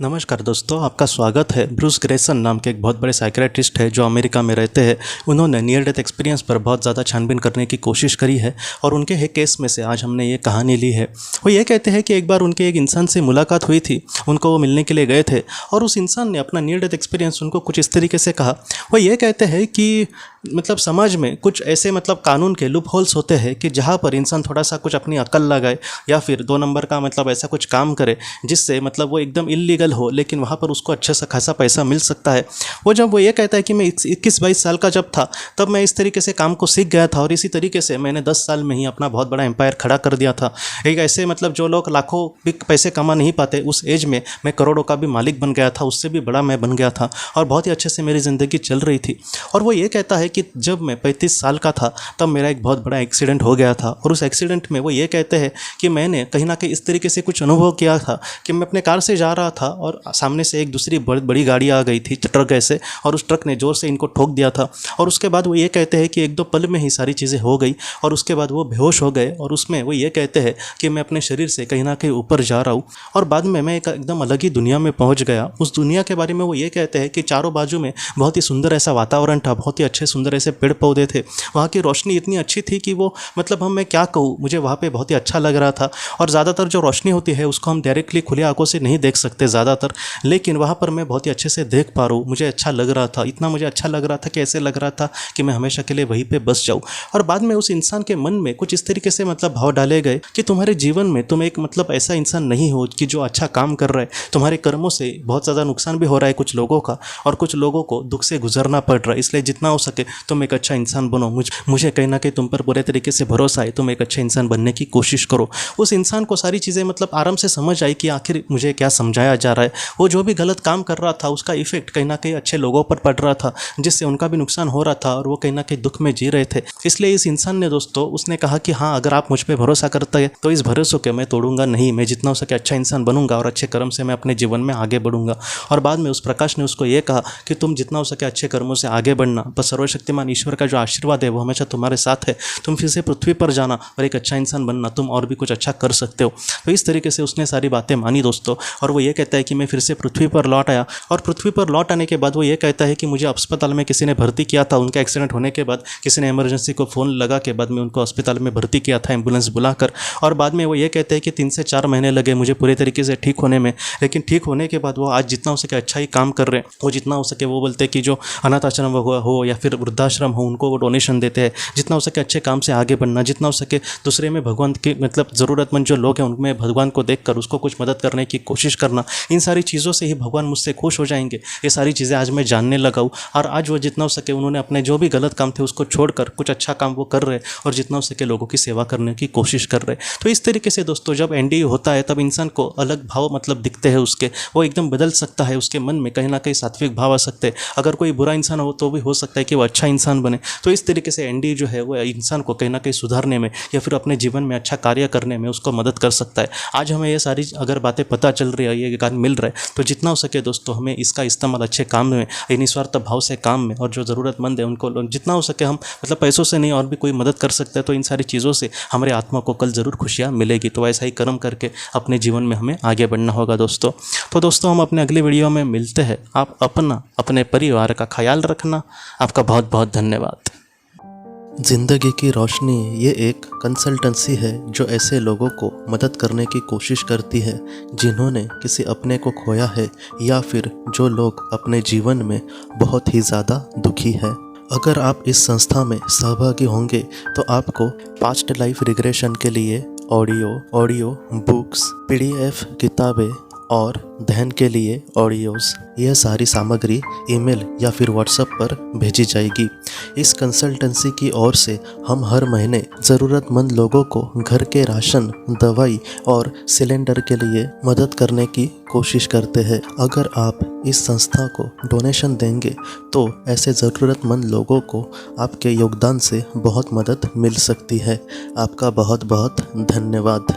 नमस्कार दोस्तों, आपका स्वागत है। ब्रूस ग्रेसन नाम के एक बहुत बड़े साइकियाट्रिस्ट है जो अमेरिका में रहते हैं। उन्होंने नियर डेथ एक्सपीरियंस पर बहुत ज़्यादा छानबीन करने की कोशिश करी है और उनके एक केस में से आज हमने ये कहानी ली है। वो ये कहते हैं कि एक बार उनके एक इंसान से मुलाकात हुई थी, उनको वो मिलने के लिए गए थे और उस इंसान ने अपना नियर डेथ एक्सपीरियंस उनको कुछ इस तरीके से कहा। वो ये कहते हैं कि समाज में कुछ ऐसे कानून के लूप होल्स होते हैं कि जहाँ पर इंसान थोड़ा सा कुछ अपनी अकल लगाए या फिर 2 नंबर का ऐसा कुछ काम करे जिससे वो एकदम इल्लीगल हो, लेकिन वहाँ पर उसको अच्छा सा खासा पैसा मिल सकता है। वो ये कहता है कि मैं 21-22 साल का जब था तब मैं इस तरीके से काम को सीख गया था और इसी तरीके से मैंने 10 साल में ही अपना बहुत बड़ा एम्पायर खड़ा कर दिया था। एक ऐसे जो लोग लाखों भी पैसे कमा नहीं पाते, उस एज में मैं करोड़ों का भी मालिक बन गया था, उससे भी बड़ा मैं बन गया था और बहुत ही अच्छे से मेरी ज़िंदगी चल रही थी। और वो ये कहता है कि जब मैं 35 साल का था तब मेरा एक बहुत बड़ा एक्सीडेंट हो गया था और उस एक्सीडेंट में वो ये कहते हैं कि मैंने कहीं ना कहीं इस तरीके से कुछ अनुभव किया था कि मैं अपने कार से जा रहा था और सामने से एक दूसरी बड़ी गाड़ी आ गई थी ट्रक ऐसे, और उस ट्रक ने ज़ोर से इनको ठोक दिया था। और उसके बाद वो ये कहते हैं कि 1-2 पल में ही सारी चीज़ें हो गई और उसके बाद वो बेहोश हो गए। और उसमें वो ये कहते हैं कि मैं अपने शरीर से कहीं ना कहीं ऊपर जा रहा हूँ और बाद में मैं एक एकदम अलग ही दुनिया में पहुँच गया। उस दुनिया के बारे में वो ये कहते हैं कि चारों बाजू में बहुत ही सुंदर ऐसा वातावरण था, बहुत ही अच्छे सुंदर ऐसे पेड़ पौधे थे, वहाँ की रोशनी इतनी अच्छी थी कि वो मैं क्या कहूँ, मुझे वहाँ पे बहुत ही अच्छा लग रहा था। और ज़्यादातर जो रोशनी होती है उसको हम डायरेक्टली खुली आंखों से नहीं देख सकते ज़्यादातर, लेकिन वहाँ पर मैं बहुत ही अच्छे से देख पा रहा हूँ। मुझे अच्छा लग रहा था, इतना मुझे अच्छा लग रहा था कि ऐसे लग रहा था कि मैं हमेशा के लिए वहीं पे बस जाऊँ। और बाद में उस इंसान के मन में कुछ इस तरीके से भाव डाले गए कि तुम्हारे जीवन में तुम एक ऐसा इंसान नहीं हो कि जो अच्छा काम कर रहा है, तुम्हारे कर्मों से बहुत ज़्यादा नुकसान भी हो रहा है कुछ लोगों का और कुछ लोगों को दुख से गुजरना पड़ रहा है। इसलिए जितना हो सके तुम एक अच्छा इंसान बनो। मुझे कहीं ना कहीं तुम पर पूरे तरीके से भरोसा है, तुम एक अच्छा इंसान बनने की कोशिश करो। उस इंसान को सारी चीज़ें आराम से समझ आई कि आखिर मुझे क्या समझाया जा रहा है। वो जो भी गलत काम कर रहा था उसका इफेक्ट कहीं ना कहीं अच्छे लोगों पर पड़ रहा था, जिससे उनका भी नुकसान हो रहा था और वो कहीं ना कहीं दुख में जी रहे थे। इसलिए इस इंसान ने दोस्तों उसने कहा कि हाँ, अगर आप मुझ पर भरोसा करते हैं तो इस भरोसे को मैं तोड़ूंगा नहीं, मैं जितना हो सके अच्छा इंसान बनूंगा और अच्छे कर्म से मैं अपने जीवन में आगे बढ़ूंगा। और बाद में उस प्रकाश ने उसको ये कहा कि तुम जितना हो सके अच्छे कर्मों से आगे बढ़ना, बस सर्वशक्तिमान ईश्वर का जो आशीर्वाद है वो हमेशा तुम्हारे साथ है। तुम फिर से पृथ्वी पर जाना और एक अच्छा इंसान बनना, तुम और भी कुछ अच्छा कर सकते हो। तो इस तरीके से उसने सारी बातें मानी दोस्तों। और वो ये कहता है कि मैं फिर से पृथ्वी पर लौट आया और पृथ्वी पर लौट आने के बाद वो ये कहता है कि मुझे अस्पताल में किसी ने भर्ती किया था। उनका एक्सीडेंट होने के बाद किसी ने इमरजेंसी को फ़ोन लगा के बाद में उनको अस्पताल में भर्ती किया था, एम्बुलेंस बुलाकर। और बाद में वो ये कहते हैं कि 3 से 4 महीने लगे मुझे पूरे तरीके से ठीक होने में, लेकिन ठीक होने के बाद वो आज जितना हो सके अच्छा ही काम कर रहे हैं। वो जितना हो सके वो बोलते हैं कि जो अनाथ आश्रम हो या फिर वृद्धाश्रम हो उनको वो डोनेशन देते हैं। जितना हो सके अच्छे काम से आगे बढ़ना, जितना हो सके दूसरे में भगवान के ज़रूरतमंद जो लोग हैं उनमें भगवान को देखकर उसको कुछ मदद करने की कोशिश करना, इन सारी चीज़ों से ही भगवान मुझसे खुश हो जाएंगे। ये सारी चीज़ें आज मैं जानने लगा हूँ और आज वो जितना हो सके उन्होंने अपने जो भी गलत काम थे उसको छोड़कर कुछ अच्छा काम वो कर रहे और जितना हो सके लोगों की सेवा करने की कोशिश कर रहे। तो इस तरीके से दोस्तों जब एनडीए होता है तब इंसान को अलग भाव दिखते हैं उसके, वो एकदम बदल सकता है, उसके मन में कहीं ना कहीं सात्विक भाव आ सकते हैं। अगर कोई बुरा इंसान हो तो भी हो सकता है कि वो अच्छा इंसान बने। तो इस तरीके से एनडीए जो है वो इंसान को कहीं ना कहीं सुधारने में या फिर अपने जीवन में अच्छा कार्य करने में उसको मदद कर सकता है। आज हमें ये सारी अगर बातें पता चल रही है, ये ज्ञान मिल रहा है, तो जितना हो सके दोस्तों हमें इसका इस्तेमाल अच्छे काम में, निस्वार्थ भाव से काम में, और जो ज़रूरतमंद है उनको जितना हो सके हम पैसों से नहीं और भी कोई मदद कर सकते हैं तो इन सारी चीज़ों से हमारे आत्मा को कल ज़रूर खुशियाँ मिलेगी। तो ऐसा ही कर्म करके अपने जीवन में हमें आगे बढ़ना होगा दोस्तों। तो दोस्तों हम अपने अगले वीडियो में मिलते हैं। आप अपने परिवार का ख्याल रखना। आपका बहुत बहुत धन्यवाद। ज़िंदगी की रोशनी ये एक कंसल्टेंसी है जो ऐसे लोगों को मदद करने की कोशिश करती है जिन्होंने किसी अपने को खोया है या फिर जो लोग अपने जीवन में बहुत ही ज़्यादा दुखी है। अगर आप इस संस्था में सहभागी होंगे तो आपको पास्ट लाइफ रिग्रेशन के लिए ऑडियो बुक्स, PDF किताबें और ध्यान के लिए ऑडियोज़, यह सारी सामग्री ईमेल या फिर व्हाट्सएप पर भेजी जाएगी। इस कंसल्टेंसी की ओर से हम हर महीने ज़रूरतमंद लोगों को घर के राशन, दवाई और सिलेंडर के लिए मदद करने की कोशिश करते हैं। अगर आप इस संस्था को डोनेशन देंगे तो ऐसे ज़रूरतमंद लोगों को आपके योगदान से बहुत मदद मिल सकती है। आपका बहुत बहुत धन्यवाद।